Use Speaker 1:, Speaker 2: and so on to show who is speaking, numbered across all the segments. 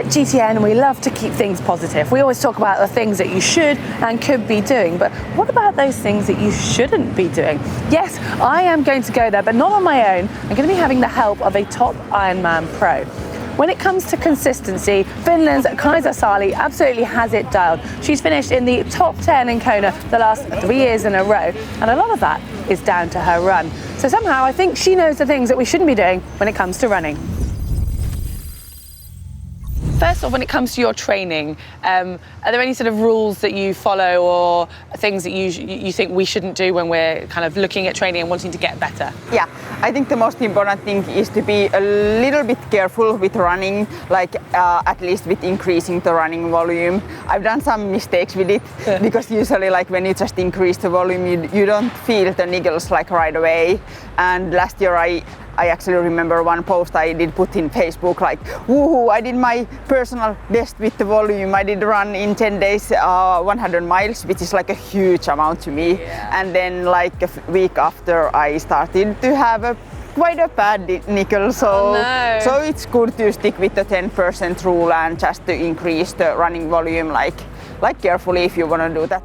Speaker 1: at GTN, we love to keep things positive. We always talk about the things that you should and could be doing, but what about those things that you shouldn't be doing? Yes, I am going to go there, but not on my own. I'm going to be having the help of a top Ironman pro. When it comes to consistency, Finland's Kaisa Sali absolutely has it dialed. She's finished in the top 10 in Kona the last 3 years in a row, and a lot of that is down to her run. So somehow I think she knows the things that we shouldn't be doing when it comes to running. First off, when it comes to your training, are there any sort of rules that you follow or things that you think we shouldn't do when we're kind of looking at training and wanting to get better?
Speaker 2: Yeah, I think the most important thing is to be a little bit careful with running, like at least with increasing the running volume. I've done some mistakes with it because usually like when you just increase the volume, you don't feel the niggles like right away. And last year I actually remember one post I did put in Facebook like, woohoo, I did my personal best with the volume. I did run in 10 days 100 miles, which is like a huge amount to me. Yeah. And then like a week after I started to have quite a bad nickel, so it's good to stick with the 10% rule and just to increase the running volume like carefully if you want to do that.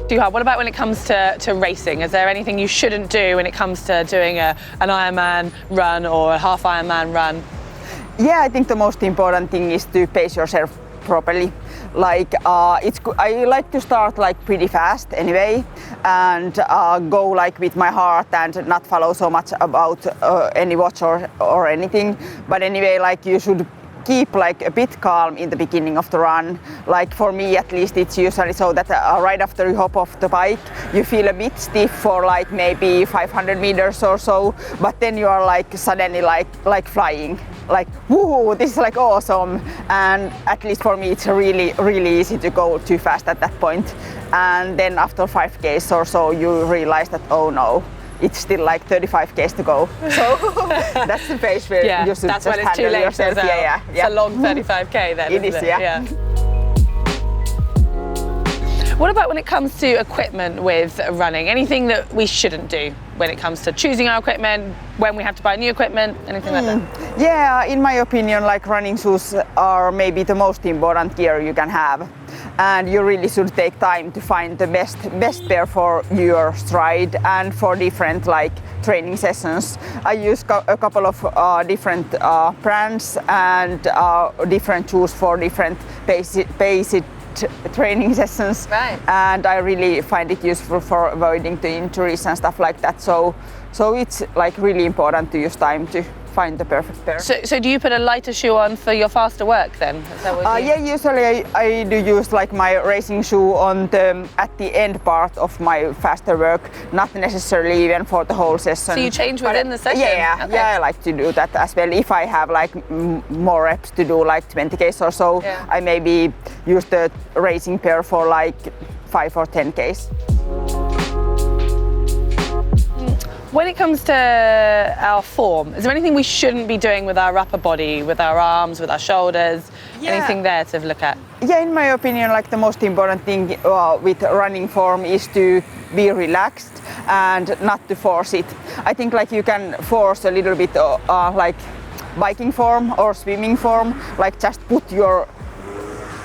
Speaker 1: What about when it comes to racing? Is there anything you shouldn't do when it comes to doing an Ironman run or a half Ironman run?
Speaker 2: Yeah, I think the most important thing is to pace yourself properly. Like I like to start like pretty fast anyway, and go like with my heart and not follow so much about any watch or anything. But anyway, like you should keep like a bit calm in the beginning of the run. Like for me at least it's usually so that right after you hop off the bike you feel a bit stiff for like maybe 500 meters or so, but then you are like suddenly like flying, like woohoo, this is like awesome. And at least for me it's really easy to go too fast at that point, and then after 5Ks or so you realize that oh no, it's still like 35 Ks to go. So that's the pace where you should
Speaker 1: that's
Speaker 2: just
Speaker 1: when it's too late
Speaker 2: yourself.
Speaker 1: Yeah. It's a long 35K then,
Speaker 2: it is, yeah.
Speaker 1: What about when it comes to equipment with running? Anything that we shouldn't do when it comes to choosing our equipment, when we have to buy new equipment, anything like that?
Speaker 2: Yeah, in my opinion, like running shoes are maybe the most important gear you can have. And you really should take time to find the best pair for your stride and for different like training sessions. I use a couple of different brands and different shoes for different basic training sessions.
Speaker 1: Right.
Speaker 2: And I really find it useful for avoiding the injuries and stuff like that. So it's like really important to use time to find the perfect pair.
Speaker 1: So do you put a lighter shoe on for your faster work then? Is that what
Speaker 2: yeah, usually I do use like my racing shoe on at the end part of my faster work, not necessarily even for the whole session.
Speaker 1: So you change within the session?
Speaker 2: Yeah, okay. Yeah, I like to do that as well. If I have like more reps to do, like 20 Ks or so, I maybe use the racing pair for like 5 or 10 Ks.
Speaker 1: When it comes to our form, is there anything we shouldn't be doing with our upper body, with our arms, with our shoulders? Yeah. Anything there to look at?
Speaker 2: Yeah, in my opinion, like the most important thing with running form is to be relaxed and not to force it. I think like you can force a little bit like biking form or swimming form, like just put your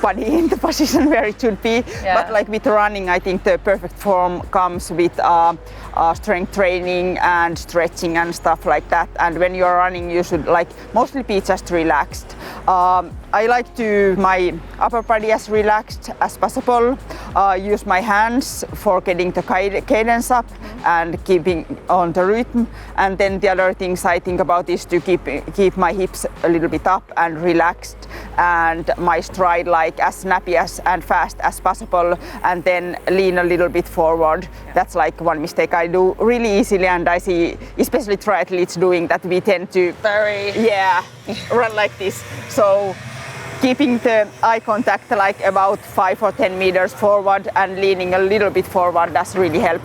Speaker 2: body in the position where it should be. Yeah. But like with running, I think the perfect form comes with strength training and stretching and stuff like that. And when you're running, you should like mostly be just relaxed. I like to my upper body as relaxed as possible. Use my hands for getting the cadence up and keeping on the rhythm. And then the other things I think about is to keep my hips a little bit up and relaxed, and my stride like as snappy and fast as possible, and then lean a little bit forward. Yeah. That's like one mistake I do really easily, and I see especially triathletes doing that. We tend to run like this. So keeping the eye contact like about 5 or 10 meters forward and leaning a little bit forward does really help.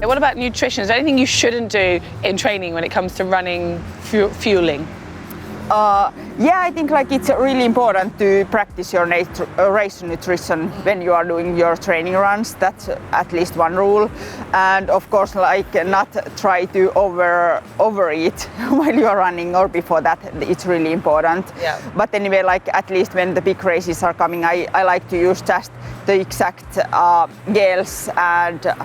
Speaker 1: What about nutrition? Is there anything you shouldn't do in training when it comes to running fueling?
Speaker 2: Yeah, I think like it's really important to practice your race nutrition when you are doing your training runs. That's at least one rule. And of course, like not try to overeat while you are running or before that. It's really important.
Speaker 1: Yeah.
Speaker 2: But anyway, like at least when the big races are coming, I like to use just the exact gels and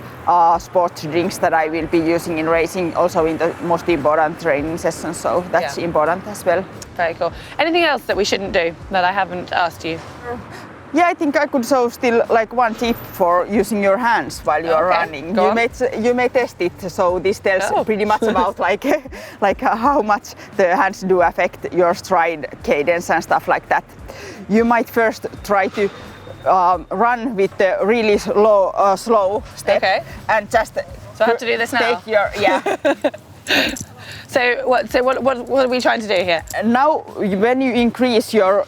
Speaker 2: sports drinks that I will be using in racing, also in the most important training sessions. So that's important as well.
Speaker 1: Very cool. Anything else that we shouldn't do that I haven't asked you?
Speaker 2: Yeah, I think I could show still like one tip for using your hands while you are running. You may test it. So this tells pretty much about like how much the hands do affect your stride cadence and stuff like that. You might first try to run with the really slow step and just.
Speaker 1: So I have to do this now.
Speaker 2: Take your
Speaker 1: So what are we trying to do here?
Speaker 2: Now, when you increase your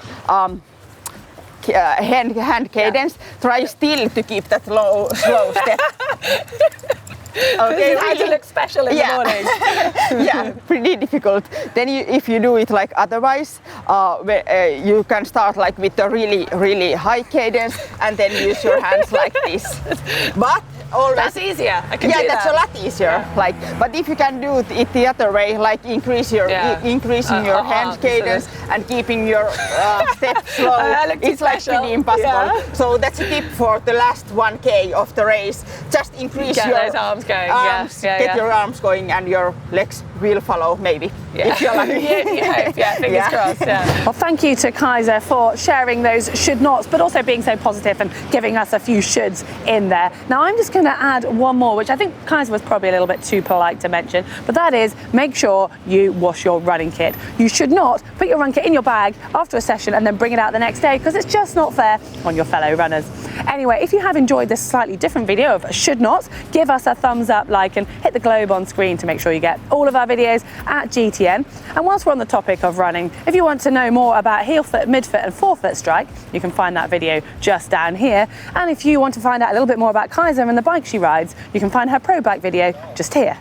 Speaker 2: hand cadence, try still to keep that slow step.
Speaker 1: Okay, how to look special in the morning.
Speaker 2: Yeah, pretty difficult. Then if you do it like otherwise, you can start like with a really high cadence and then use your hands like this. But
Speaker 1: that's easier. I can do
Speaker 2: that's
Speaker 1: that.
Speaker 2: A lot easier. Like, but if you can do it the other way, like increasing your hand cadence and keeping your step slow, it's like pretty impossible. Yeah. So that's a tip for the last 1K of the race. Just increase your
Speaker 1: those arms going.
Speaker 2: Get your arms going, and your legs will follow. Maybe if you're lucky.
Speaker 1: You hope. Yeah, fingers crossed. Yeah. Well, thank you to Kaisa for sharing those should nots, but also being so positive and giving us a few shoulds in there. Now I'm just going to add one more, which I think Kaisa was probably a little bit too polite to mention, but that is make sure you wash your running kit. You should not put your running kit in your bag after a session and then bring it out the next day, because it's just not fair on your fellow runners. Anyway, if you have enjoyed this slightly different video of should nots, give us a thumbs up, like, and hit the globe on screen to make sure you get all of our videos at GTN. And whilst we're on the topic of running, if you want to know more about heel foot, midfoot and forefoot strike, you can find that video just down here. And if you want to find out a little bit more about Kaisa and the bike she rides, you can find her pro bike video just here.